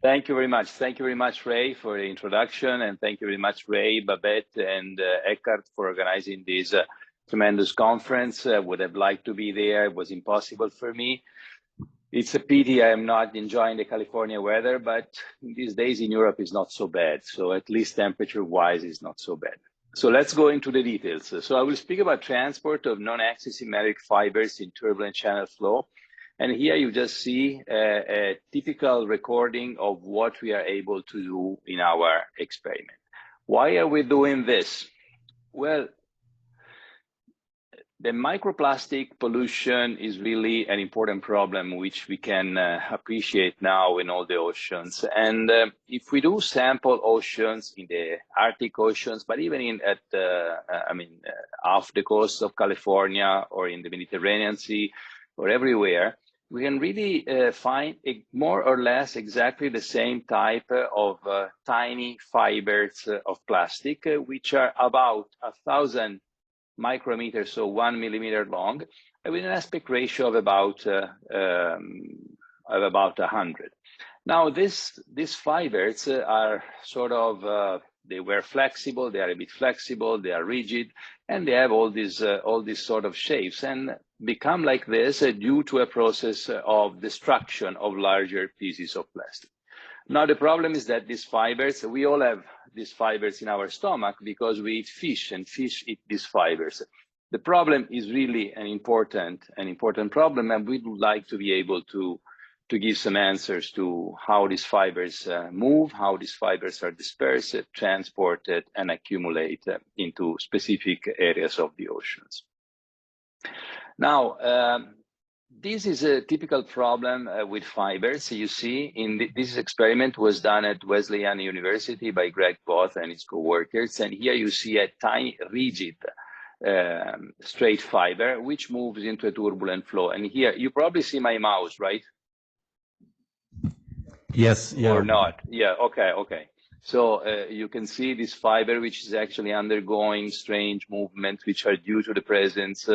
Thank you very much. Thank you very much, Ray, for the introduction, and thank you very much, Ray, Babette, and Eckhart for organizing this tremendous conference. I would have liked to be there. It was impossible for me. It's a pity I am not enjoying the California weather, but these days in Europe is not so bad. So at least temperature-wise, it's not so bad. So let's go into the details. So I will speak about transport of non-axisymmetric fibers in turbulent channel flow. And here you just see a typical recording of what we are able to do in our experiment. Why are we doing this? Well, the microplastic pollution is really an important problem, which we can appreciate now in all the oceans. And if we do sample oceans in the Arctic oceans, but even off the coast of California or in the Mediterranean Sea or everywhere, we can really find more or less exactly the same type of tiny fibers of plastic, which are about 1,000 micrometers, so 1 millimeter long, with an aspect ratio of about 100. Now, these fibers are sort of they were flexible, they are a bit flexible, they are rigid, and they have all these sort of shapes, and become like this due to a process of destruction of larger pieces of plastic. Now, the problem is that these fibers, we all have these fibers in our stomach because we eat fish, and fish eat these fibers. The problem is really an important problem, and we would like to be able to give some answers to how these fibers move, how these fibers are dispersed, transported, and accumulate into specific areas of the oceans. Now, this is a typical problem with fibers. You see, this experiment was done at Wesleyan University by Greg Both and his co-workers, and here you see a tiny, rigid, straight fiber which moves into a turbulent flow. And here you probably see my mouse, right? Yes. Yeah. Or not? Yeah. Okay. So you can see this fiber, which is actually undergoing strange movements, which are due to the presence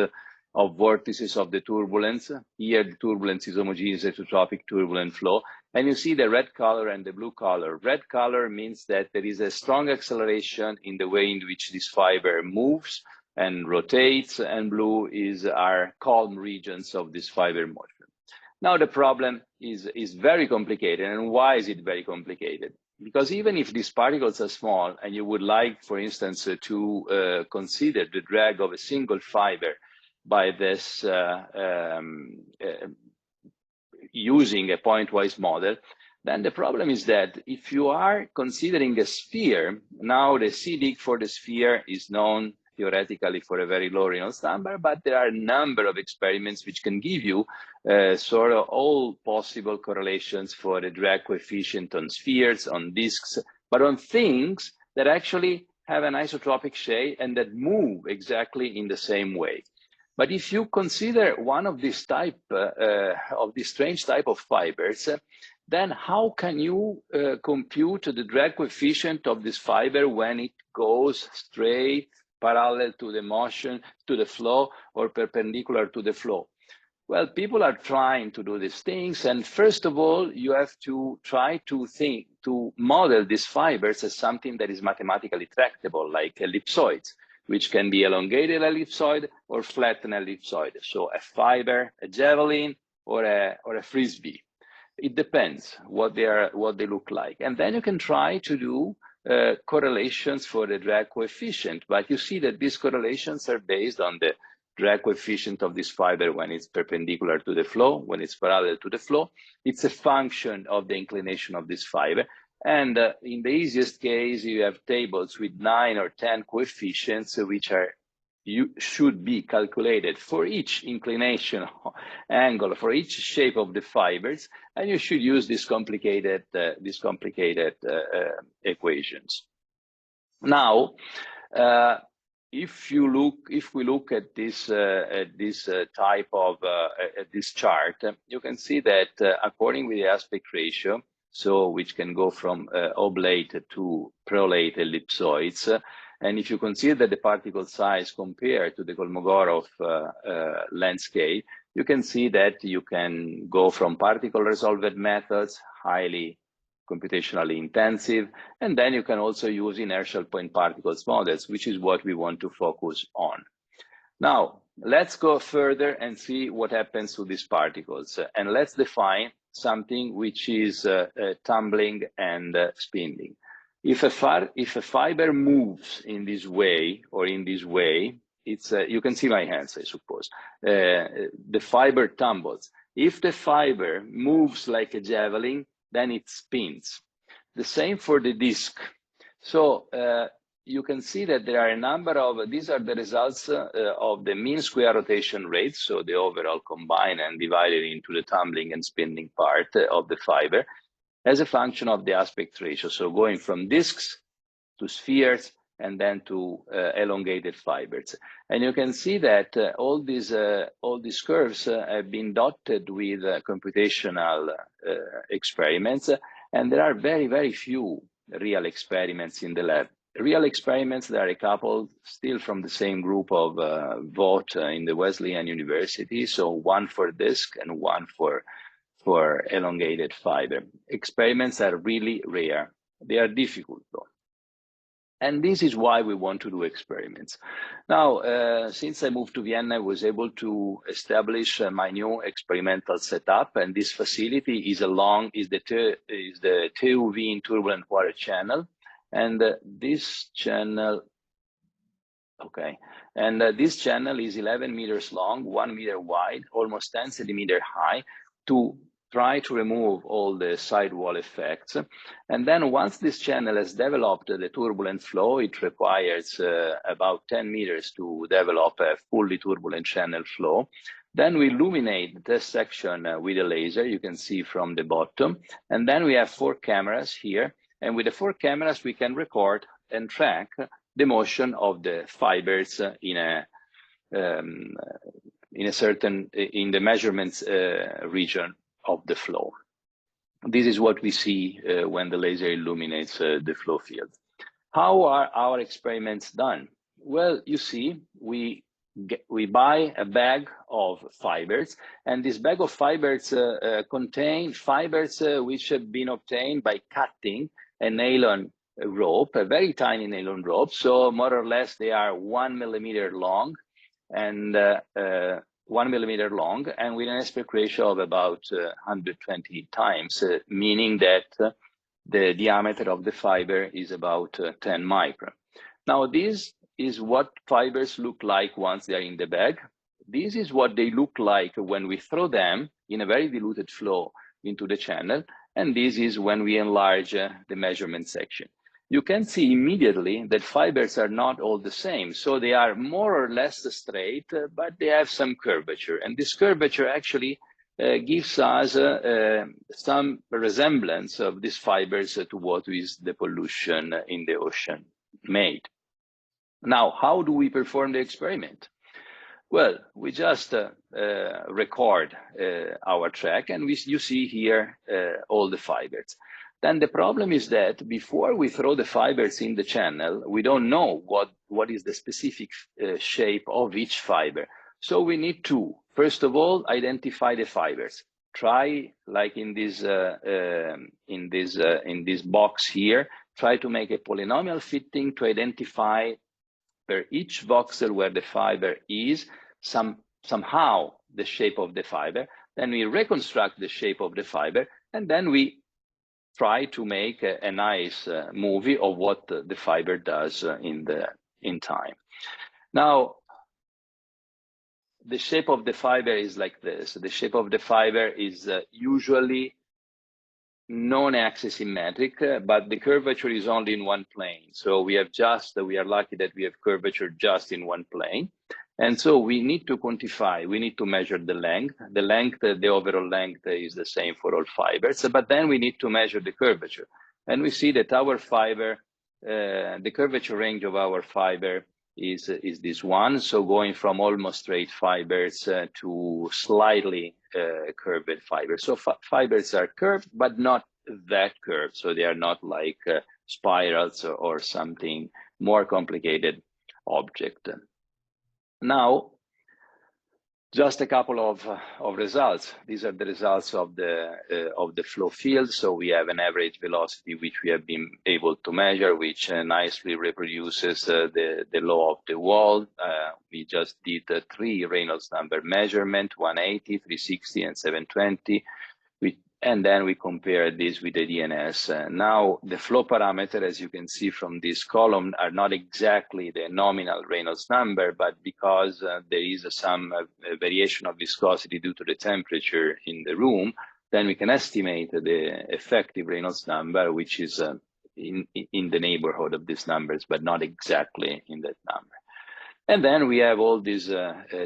of vortices of the turbulence. Here, the turbulence is homogeneous isotropic turbulent flow. And you see the red color and the blue color. Red color means that there is a strong acceleration in the way in which this fiber moves and rotates, and blue are calm regions of this fiber motion. Now, the problem is very complicated. And why is it very complicated? Because even if these particles are small, and you would like, for instance, to consider the drag of a single fiber by this using a pointwise model, then the problem is that if you are considering a sphere, now the CDIC for the sphere is known theoretically for a very low Reynolds number, but there are a number of experiments which can give you sort of all possible correlations for the drag coefficient on spheres, on disks, but on things that actually have an isotropic shape and that move exactly in the same way. But if you consider one of this type, of this strange type of fibers, then how can you compute the drag coefficient of this fiber when it goes straight, parallel to the motion, to the flow, or perpendicular to the flow? Well, people are trying to do these things. And first of all, you have to try to model these fibers as something that is mathematically tractable, like ellipsoids, which can be elongated ellipsoid or flattened ellipsoid. So a fiber, a javelin, or a frisbee. It depends what they look like. And then you can try to do correlations for the drag coefficient, but you see that these correlations are based on the drag coefficient of this fiber when it's perpendicular to the flow, when it's parallel to the flow. It's a function of the inclination of this fiber. And in the easiest case, you have tables with 9 or 10 coefficients, which should be calculated for each inclination angle, for each shape of the fibers, and you should use these complicated equations. Now, if we look at this type of this chart, you can see that according with the aspect ratio, so which can go from oblate to prolate ellipsoids. And if you consider the particle size compared to the Kolmogorov landscape, you can see that you can go from particle resolved methods, highly computationally intensive. And then you can also use inertial point particles models, which is what we want to focus on. Now, let's go further and see what happens to these particles. And let's define something which is tumbling and spinning. If a fiber moves in this way or in this way, it's you can see my hands, I suppose. The fiber tumbles. If the fiber moves like a javelin, then it spins. The same for the disk. So you can see that there are a number of, these are the results of the mean square rotation rate, so the overall combined and divided into the tumbling and spinning part of the fiber as a function of the aspect ratio. So going from disks to spheres and then to elongated fibers. And you can see that all these curves have been dotted with computational experiments, and there are very, very few real experiments in the lab. Real experiments, there are a couple still from the same group of Vogt in the Wesleyan University, so one for disk and one for elongated fiber. Experiments are really rare. They are difficult though. And this is why we want to do experiments. Now, since I moved to Vienna, I was able to establish my new experimental setup, and this facility is the TU-Wien turbulent water channel, and this channel, okay, and this channel is 11 meters long, 1 meter wide, almost 10 centimeters high, to try to remove all the sidewall effects. And then once this channel has developed the turbulent flow, it requires about 10 meters to develop a fully turbulent channel flow. Then we illuminate this section with a laser, you can see from the bottom. And then we have 4 cameras here. And with the 4 cameras, we can record and track the motion of the fibers in the measurements region of the flow. This is what we see when the laser illuminates the flow field. How are our experiments done? Well, you see, we buy a bag of fibers, and this bag of fibers contain fibers which have been obtained by cutting a nylon rope, a very tiny nylon rope. So more or less they are 1 millimeter long and 1 millimeter long, and with an aspect ratio of about 120 times, meaning that the diameter of the fiber is about 10 micron. Now, this is what fibers look like once they are in the bag. This is what they look like when we throw them in a very diluted flow into the channel, and this is when we enlarge the measurement section. You can see immediately that fibers are not all the same. So they are more or less straight, but they have some curvature. And this curvature actually gives us some resemblance of these fibers to what is the pollution in the ocean made. Now, how do we perform the experiment? Well, we just record our track, and you see here all the fibers. Then the problem is that before we throw the fibers in the channel, we don't know what is the specific shape of each fiber. So we need to, first of all, identify the fibers. Try, like in this box here, try to make a polynomial fitting to identify per each voxel where the fiber is, somehow the shape of the fiber. Then we reconstruct the shape of the fiber, and then we try to make a nice movie of what the fiber does in time. Now, the shape of the fiber is like this. The shape of the fiber is usually non-axis symmetric, but the curvature is only in one plane. So we are lucky that we have curvature just in one plane. And so we need to quantify, we need to measure the length. The overall length is the same for all fibers, but then we need to measure the curvature. And we see that our fiber, the curvature range of our fiber is this one. So going from almost straight fibers to slightly curved fibers. So fibers are curved, but not that curved. So they are not like spirals or something more complicated object. Now, Just a couple of results. These are the results of the flow field. So we have an average velocity which we have been able to measure, which nicely reproduces the law of the wall. We just did 3 Reynolds number measurement, 180, 360, and 720. And then we compare this with the DNS. Now, the flow parameter, as you can see from this column, are not exactly the nominal Reynolds number, but because there is some variation of viscosity due to the temperature in the room, then we can estimate the effective Reynolds number, which is in the neighborhood of these numbers, but not exactly in that number. And then we have all these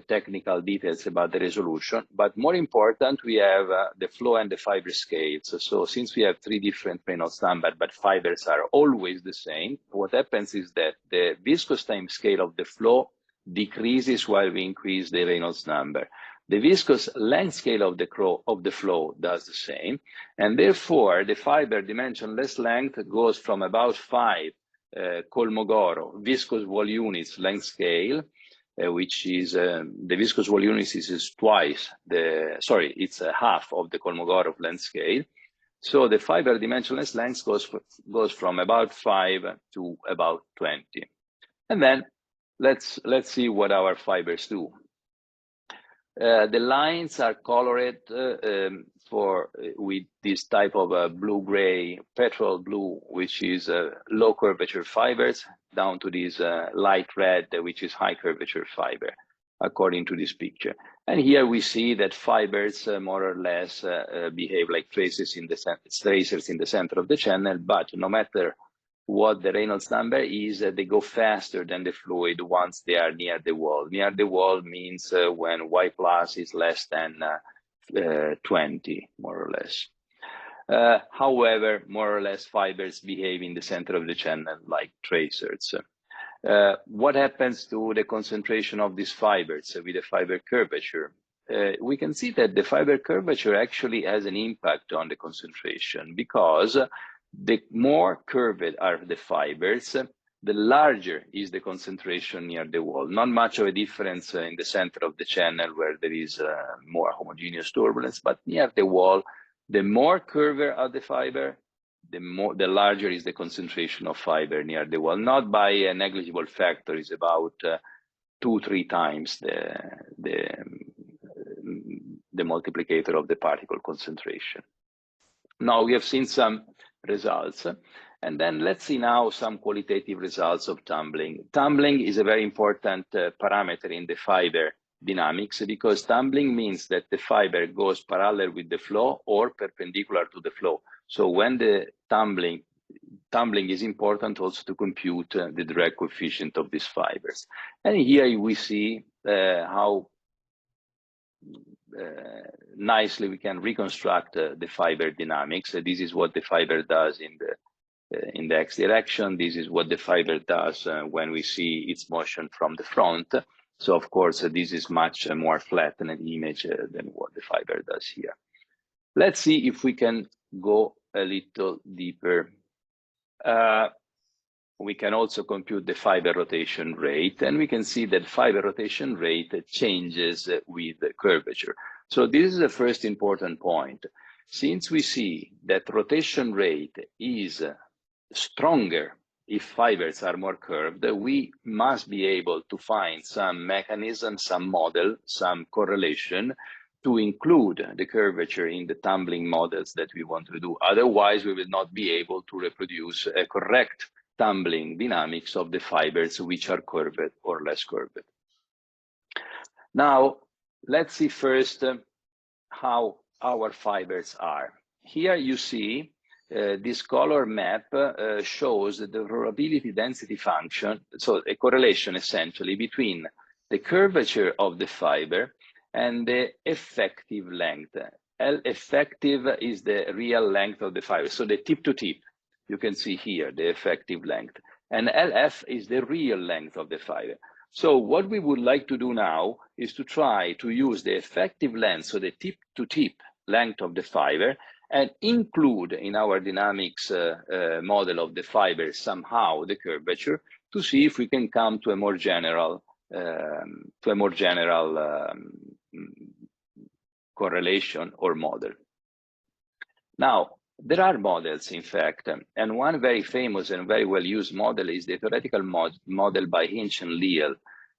technical details about the resolution, but more important, we have the flow and the fiber scales. So since we have 3 different Reynolds numbers, but fibers are always the same, what happens is that the viscous time scale of the flow decreases while we increase the Reynolds number. The viscous length scale of the flow does the same, and therefore the fiber dimensionless length goes from about 5 Kolmogorov viscous wall units length scale, which is the viscous wall units is twice it's half of the Kolmogorov length scale. So the fiber dimensionless length goes from about 5 to about 20. And then let's see what our fibers do. The lines are colored with this type of blue-gray, petrol blue, which is low curvature fibers, down to this light red, which is high curvature fiber, according to this picture. And here we see that fibers more or less behave like tracers in the center of the channel, but no matter what the Reynolds number is, they go faster than the fluid once they are near the wall. Near the wall means when Y plus is less than 20, more or less. However, more or less fibers behave in the center of the channel like tracers. What happens to the concentration of these fibers with the fiber curvature? We can see that the fiber curvature actually has an impact on the concentration, because the more curved are the fibers, the larger is the concentration near the wall. Not much of a difference in the center of the channel where there is more homogeneous turbulence, but near the wall, the more curved are the fiber, the larger is the concentration of fiber near the wall. Not by a negligible factor, it's about 2-3 times the multiplicator of the particle concentration. Now we have seen some results, and then let's see now some qualitative results of tumbling. Tumbling is a very important parameter in the fiber dynamics, because tumbling means that the fiber goes parallel with the flow or perpendicular to the flow. So when the tumbling is important also to compute the drag coefficient of these fibers. And here we see how nicely we can reconstruct the fiber dynamics. This is what the fiber does in the x direction. This is what the fiber does when we see its motion from the front. So of course, this is much more flattened image than what the fiber does here. Let's see if we can go a little deeper. We can also compute the fiber rotation rate, and we can see that fiber rotation rate changes with the curvature. So this is the first important point. Since we see that rotation rate is stronger if fibers are more curved, we must be able to find some mechanism, some model, some correlation to include the curvature in the tumbling models that we want to do. Otherwise, we will not be able to reproduce a correct tumbling dynamics of the fibers which are curved or less curved. Now, let's see first how our fibers are. Here you see this color map shows the probability density function, so a correlation essentially between the curvature of the fiber and the effective length. L effective is the real length of the fiber, so the tip to tip. You can see here the effective length, and LF is the real length of the fiber. So what we would like to do now is to try to use the effective length, so the tip to tip length of the fiber, and include in our dynamics model of the fiber somehow the curvature, to see if we can come to a more general correlation or model. Now, there are models, in fact, and one very famous and very well used model is the theoretical model by Hinch and Leal.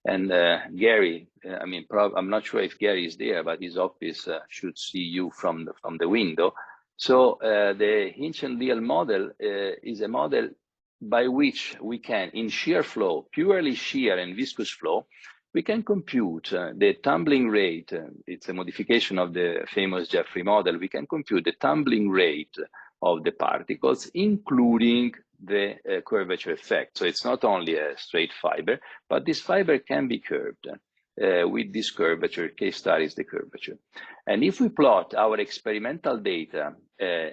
And Gary, I'm not sure if Gary is there, but his office should see you from the window. So the Hinch and Leal model is a model by which we can, in shear flow, purely shear and viscous flow, we can compute the tumbling rate. It's a modification of the famous Jeffrey model. We can compute the tumbling rate of the particles, including the curvature effect. So it's not only a straight fiber, but this fiber can be curved with this curvature. Case study is the curvature. And if we plot our experimental data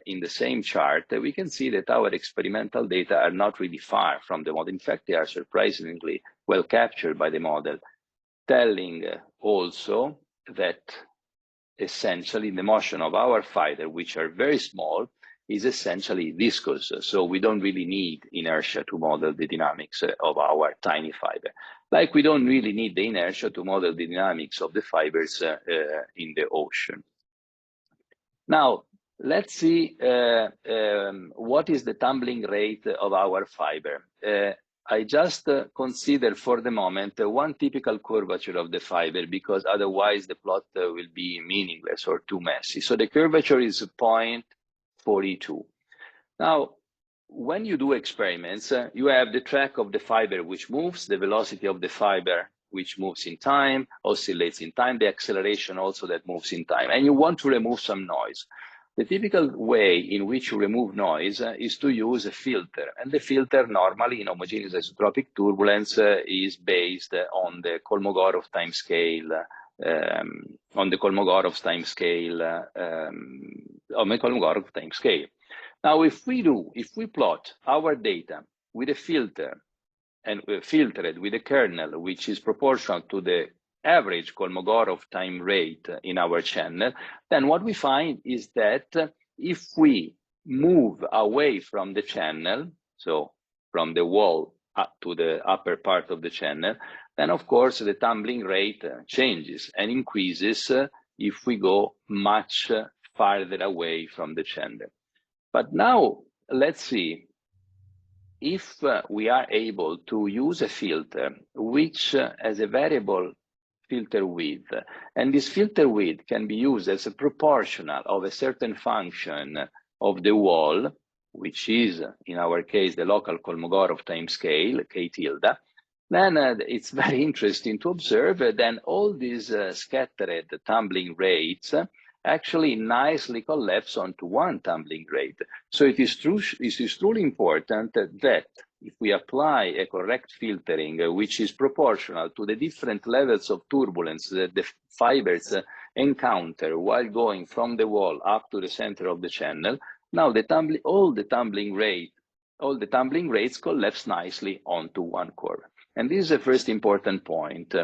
in the same chart, we can see that our experimental data are not really far from the model. In fact, they are surprisingly well captured by the model, telling also that essentially the motion of our fiber, which are very small, is essentially viscous. So we don't really need inertia to model the dynamics of our tiny fiber. Like we don't really need the inertia to model the dynamics of the fibers in the ocean. Now, let's see what is the tumbling rate of our fiber. I just consider for the moment one typical curvature of the fiber, because otherwise the plot will be meaningless or too messy. So the curvature is 0.42. Now, when you do experiments, you have the track of the fiber which moves, the velocity of the fiber which moves in time, oscillates in time, the acceleration also that moves in time, and you want to remove some noise. The typical way in which you remove noise is to use a filter, and the filter normally in homogeneous isotropic turbulence is based on the Kolmogorov time scale, Now, if we plot our data with a filter and filtered with a kernel which is proportional to the average Kolmogorov time rate in our channel, then what we find is that if we move away from the channel, so from the wall up to the upper part of the channel, then of course the tumbling rate changes and increases if we go much farther away from the channel. But now let's see if we are able to use a filter which has a variable filter width, and this filter width can be used as a proportional of a certain function of the wall, which is in our case the local Kolmogorov time scale, K tilde, then it's very interesting to observe that all these scattered tumbling rates actually nicely collapse onto one tumbling rate. So it is truly important that if we apply a correct filtering, which is proportional to the different levels of turbulence that the fibers encounter while going from the wall up to the center of the channel, now all the tumbling rates collapse nicely onto one curve. And this is the first important point.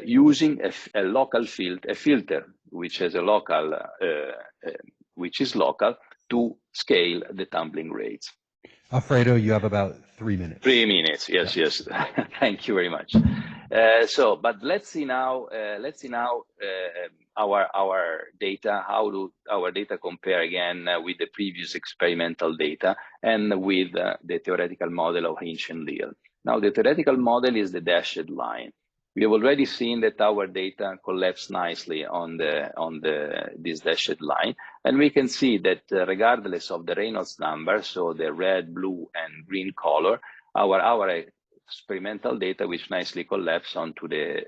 Using a local filter, which has a local, which is local, to scale the tumbling rates. Alfredo, you have about 3 minutes. 3 minutes, yes, yeah. Yes. Thank you very much. But let's see now our data. How do our data compare again with the previous experimental data and with the theoretical model of Hinch and Leal? Now, the theoretical model is the dashed line. We have already seen that our data collapse nicely on this dashed line, and we can see that regardless of the Reynolds number, so the red, blue, and green color, our experimental data which nicely collapse onto the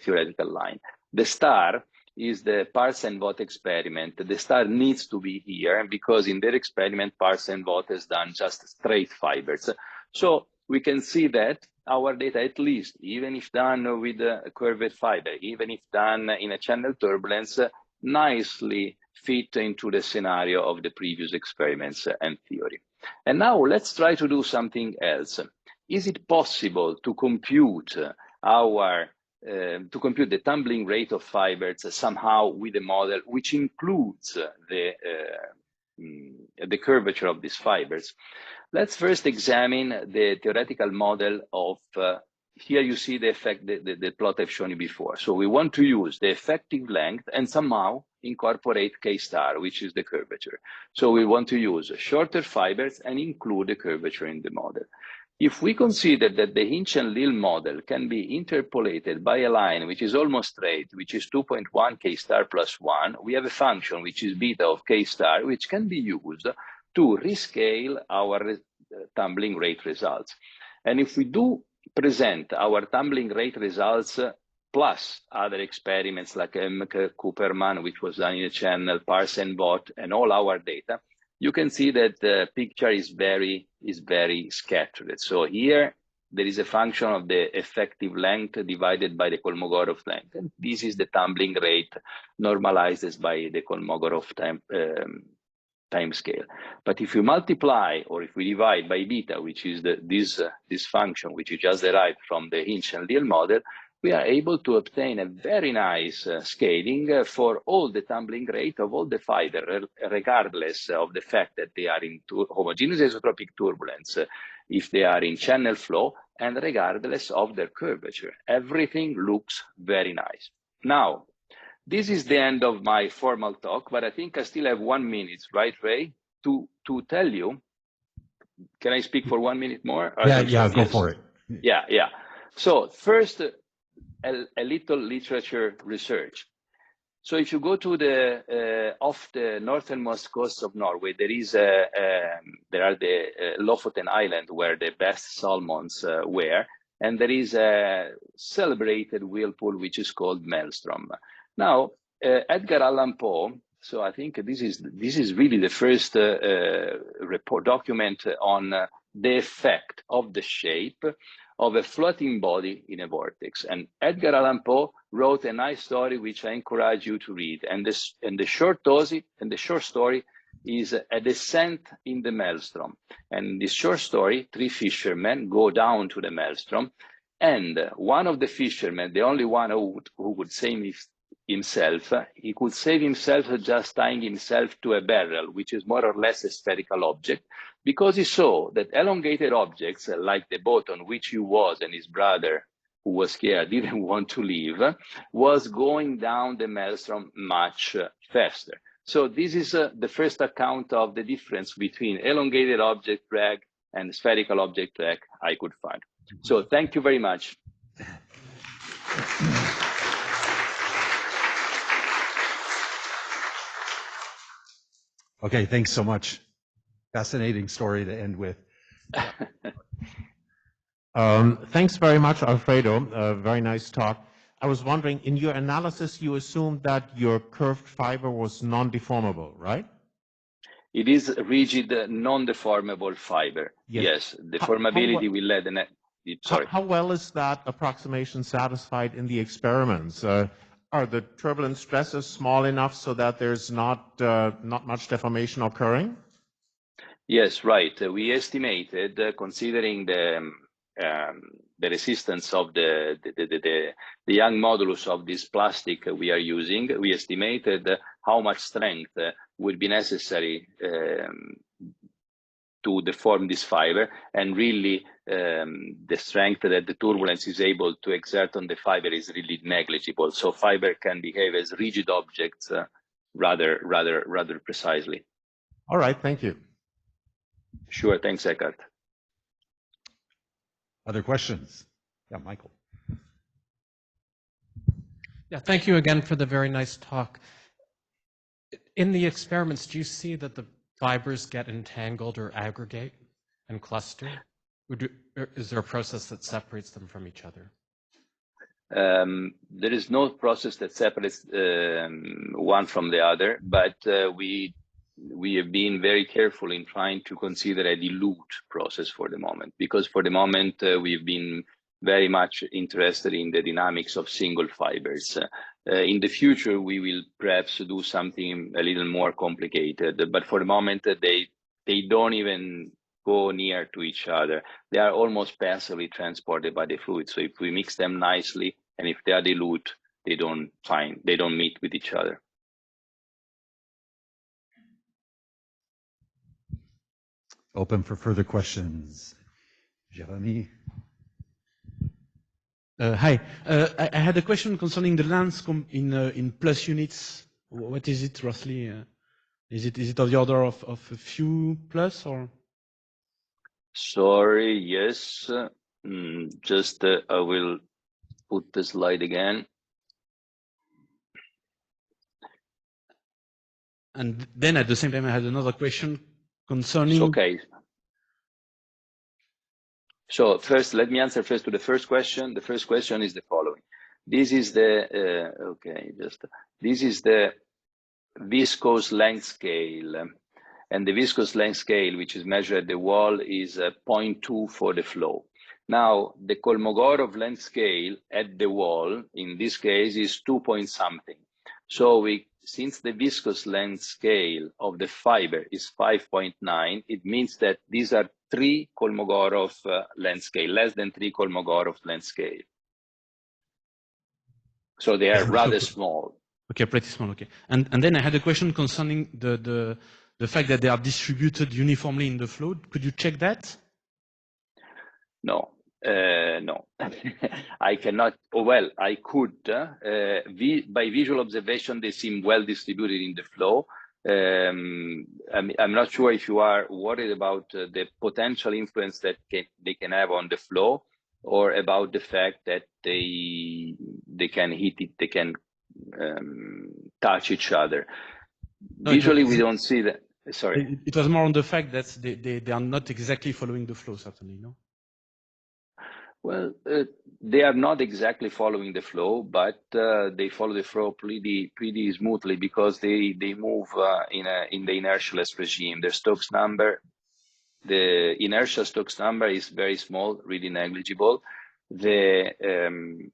theoretical line. The star is the Parse and Vogt experiment. The star needs to be here because in their experiment, Parse and Vogt has done just straight fibers. So we can see that our data, at least, even if done with a curved fiber, even if done in a channel turbulence, nicely fit into the scenario of the previous experiments and theory. And now let's try to do something else. Is it possible to compute the tumbling rate of fibers somehow with a model which includes the curvature of these fibers? Let's first examine the theoretical model of here you see the effect, the plot I've shown you before. So we want to use the effective length and somehow incorporate K star, which is the curvature. So we want to use shorter fibers and include the curvature in the model. If we consider that the Hinch and Lille model can be interpolated by a line which is almost straight, which is 2.1 K star plus 1, we have a function which is beta of K star, which can be used to rescale our tumbling rate results. And if we do present our tumbling rate results plus other experiments like Cooperman, which was done in a channel, Parse and Bot, and all our data, you can see that the picture is very scattered. So here there is a function of the effective length divided by the Kolmogorov length, and this is the tumbling rate normalized as by the Kolmogorov time scale. But if you multiply, or if we divide by beta, which is this function which you just derived from the Hinch and Lille model, we are able to obtain a very nice scaling for all the tumbling rate of all the fibers, regardless of the fact that they are in homogeneous isotropic turbulence, if they are in channel flow, and regardless of their curvature. Everything looks very nice. Now, this is the end of my formal talk, but I think I still have 1 minute, right, Ray, to tell you. Can I speak for 1 minute more? Yeah, go for it. Yeah. So first, a little literature research. So if you go to the off the northernmost coast of Norway, there are the Lofoten Island where the best salmons were, and there is a celebrated whirlpool which is called Maelstrom. Now, Edgar Allan Poe, so I think this is really the first report document on the effect of the shape of a floating body in a vortex. And Edgar Allan Poe wrote a nice story which I encourage you to read. And the short story is a descent in the maelstrom. And in this short story, 3 fishermen go down to the maelstrom, and one of the fishermen, the only one who could save himself, he could save himself just tying himself to a barrel, which is more or less a spherical object, because he saw that elongated objects, like the boat on which he was and his brother, who was scared, didn't want to leave, was going down the maelstrom much faster. So this is the first account of the difference between elongated object drag and spherical object drag I could find. So thank you very much. Okay, thanks so much. Fascinating story to end with. Thanks very much, Alfredo. Very nice talk. I was wondering, in your analysis, you assumed that your curved fiber was non-deformable, right? It is rigid, non-deformable fiber. Yes, deformability will let the net. Sorry. How well is that approximation satisfied in the experiments? Are the turbulent stresses small enough so that there's not much deformation occurring? Yes, right. We estimated, considering the resistance of the young modulus of this plastic we are using, we estimated how much strength would be necessary to deform this fiber, and really the strength that the turbulence is able to exert on the fiber is really negligible. So fiber can behave as rigid objects rather precisely. All right, thank you. Sure, thanks, Eckhart. Other questions? Yeah, Michael. Yeah, thank you again for the very nice talk. In the experiments, do you see that the fibers get entangled or aggregate and cluster? Is there a process that separates them from each other? There is no process that separates one from the other, but we have been very careful in trying to consider a dilute process for the moment, because for the moment we've been very much interested in the dynamics of single fibers. In the future, we will perhaps do something a little more complicated, but for the moment, they don't even go near to each other. They are almost passively transported by the fluid. So if we mix them nicely, and if they are dilute, they don't meet with each other. Open for further questions. Jeremy? Hi. I had a question concerning the length in plus units. What is it roughly? Is it of the order of a few plus or? Sorry, yes. Just I will put the slide again. And then at the same time, I had another question concerning. Okay. So first, let me answer first to the first question. The first question is the following. This is the this is the viscous length scale, and the viscous length scale, which is measured at the wall, is 0.2 for the flow. Now, the Kolmogorov length scale at the wall, in this case, is 2 point something. So since the viscous length scale of the fiber is 5.9, it means that these are 3 Kolmogorov length scale, less than 3 Kolmogorov length scale. So they are rather small. Okay, pretty small. Okay, and then I had a question concerning the fact that they are distributed uniformly in the flow. Could you check that? No, no, I cannot. Oh, well, I could. By visual observation, they seem well distributed in the flow. I'm not sure if you are worried about the potential influence that they can have on the flow, or about the fact that they can hit it, they can touch each other. No, visually, we don't see that. Sorry. It was more on the fact that they are not exactly following the flow, certainly, no? Well, they are not exactly following the flow, but they follow the flow pretty smoothly because they move in the inertialess regime. The Stokes number, the inertial Stokes number is very small, really negligible. The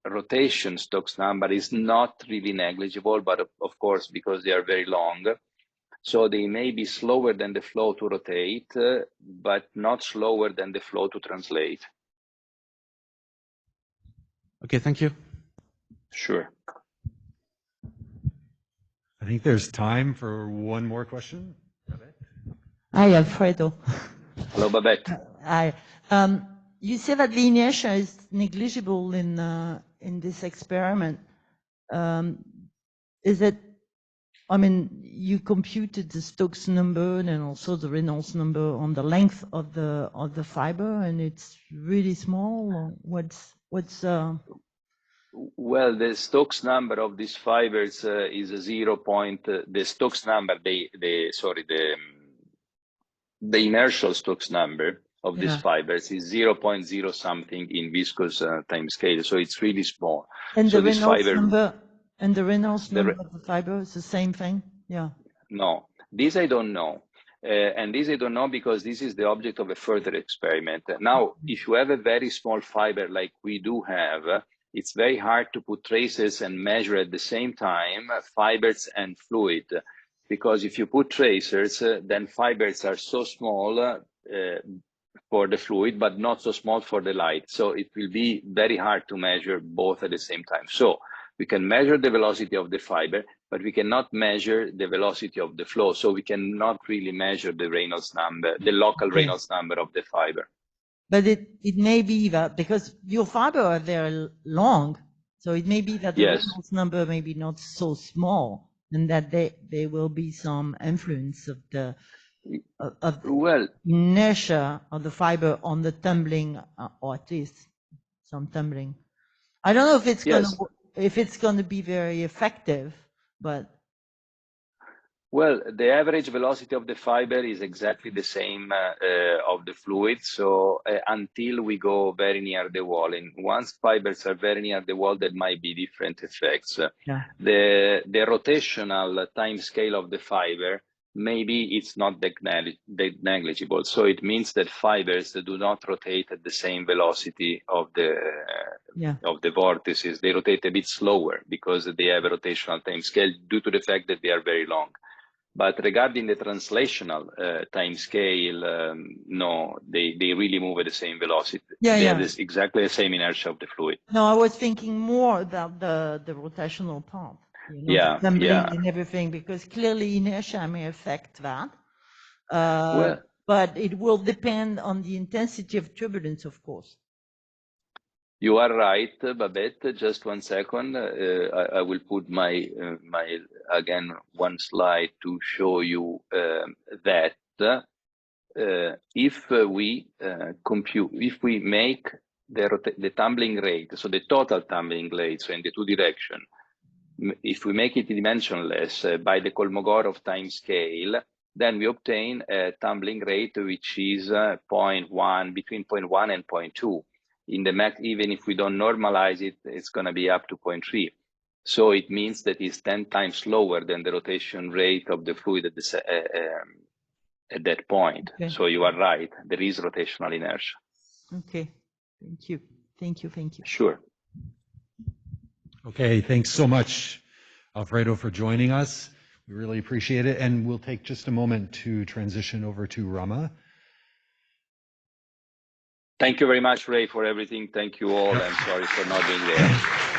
rotation Stokes number is not really negligible, but of course, because they are very long, so they may be slower than the flow to rotate, but not slower than the flow to translate. Okay, thank you. Sure. I think there's time for one more question. Hi, Alfredo. Hello, Babette. Hi. You say that the inertia is negligible in this experiment. Is it? I mean, you computed the Stokes number and also the Reynolds number on the length of the fiber, and it's really small. What's Well, the Stokes number of these fibers is a 0. The Stokes number, the inertial Stokes number of these fibers is 0.0 something in viscous time scale, so it's really small. And so the Reynolds number and the Reynolds number of the fiber is the same thing? Yeah. No, this I don't know. And this I don't know because this is the object of a further experiment. Now, if you have a very small fiber like we do have, it's very hard to put traces and measure at the same time fibers and fluid. Because if you put tracers, then fibers are so small for the fluid, but not so small for the light. So it will be very hard to measure both at the same time. So we can measure the velocity of the fiber, but we cannot measure the velocity of the flow. So we cannot really measure the Reynolds number, the local Reynolds number of the fiber. But it may be that because your fiber are very long, so it may be that the Reynolds number may be not so small, and that there will be some influence of the inertia of the fiber on the tumbling, or at least some tumbling. I don't know if it's going to be very effective, but. Well, the average velocity of the fiber is exactly the same of the fluid. So until we go very near the wall, and once fibers are very near the wall, there might be different effects. Yeah. The rotational time scale of the fiber, maybe it's not that negligible. So it means that fibers do not rotate at the same velocity of the vortices. They rotate a bit slower because they have a rotational time scale due to the fact that they are very long. But regarding the translational time scale, no, they really move at the same velocity. They have exactly the same inertia of the fluid. No, I was thinking more about the rotational part. The tumbling and everything, because clearly inertia may affect that. But it will depend on the intensity of turbulence, of course. You are right, Babette. Just 1 second. I will put my again one slide to show you that if we compute, if we make the tumbling rate, so the total tumbling rate, so in the two direction, if we make it dimensionless by the Kolmogorov time scale, then we obtain a tumbling rate which is 0.1, between 0.1 and 0.2. In the max, even if we don't normalize it, it's going to be up to 0.3. So it means that it's 10 times slower than the rotation rate of the fluid at that point. Okay. So you are right, there is rotational inertia. Okay, thank you. Thank you. Sure. Okay, thanks so much, Alfredo, for joining us. We really appreciate it. And we'll take just a moment to transition over to Rama. Thank you very much, Ray, for everything. Thank you all. I'm sorry for not being there.